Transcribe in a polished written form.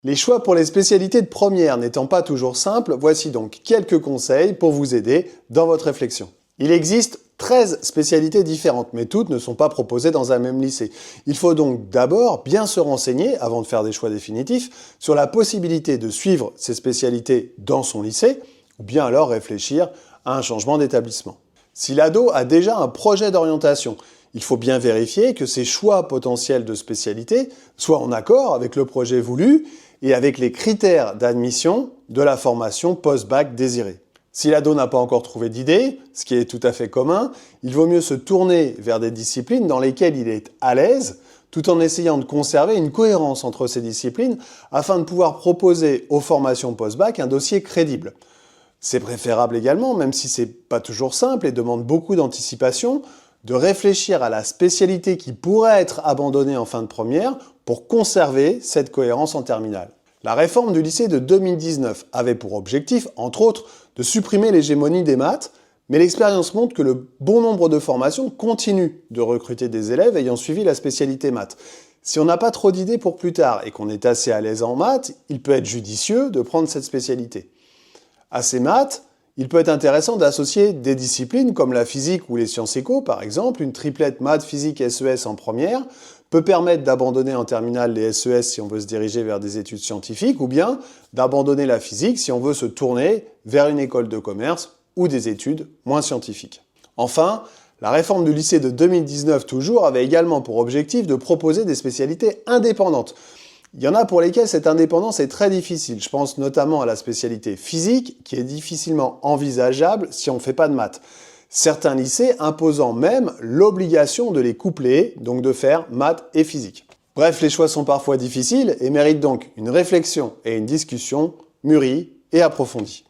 Les choix pour les spécialités de première n'étant pas toujours simples, voici donc quelques conseils pour vous aider dans votre réflexion. Il existe 13 spécialités différentes, mais toutes ne sont pas proposées dans un même lycée. Il faut donc d'abord bien se renseigner, avant de faire des choix définitifs, sur la possibilité de suivre ces spécialités dans son lycée, ou bien alors réfléchir à un changement d'établissement. Si l'ado a déjà un projet d'orientation, il faut bien vérifier que ses choix potentiels de spécialité soient en accord avec le projet voulu et avec les critères d'admission de la formation post-bac désirée. Si l'ado n'a pas encore trouvé d'idée, ce qui est tout à fait commun, il vaut mieux se tourner vers des disciplines dans lesquelles il est à l'aise, tout en essayant de conserver une cohérence entre ces disciplines afin de pouvoir proposer aux formations post-bac un dossier crédible. C'est préférable également, même si c'est pas toujours simple et demande beaucoup d'anticipation, de réfléchir à la spécialité qui pourrait être abandonnée en fin de première pour conserver cette cohérence en terminale. La réforme du lycée de 2019 avait pour objectif, entre autres, de supprimer l'hégémonie des maths, mais l'expérience montre que le bon nombre de formations continue de recruter des élèves ayant suivi la spécialité maths. Si on n'a pas trop d'idées pour plus tard et qu'on est assez à l'aise en maths, il peut être judicieux de prendre cette spécialité. À ces maths, il peut être intéressant d'associer des disciplines comme la physique ou les sciences éco, par exemple. Une triplette maths, physique, SES en première peut permettre d'abandonner en terminale les SES si on veut se diriger vers des études scientifiques, ou bien d'abandonner la physique si on veut se tourner vers une école de commerce ou des études moins scientifiques. Enfin, la réforme du lycée de 2019 toujours avait également pour objectif de proposer des spécialités indépendantes. Il y en a pour lesquelles cette indépendance est très difficile. Je pense notamment à la spécialité physique, qui est difficilement envisageable si on ne fait pas de maths. Certains lycées imposant même l'obligation de les coupler, donc de faire maths et physique. Bref, les choix sont parfois difficiles et méritent donc une réflexion et une discussion mûrie et approfondie.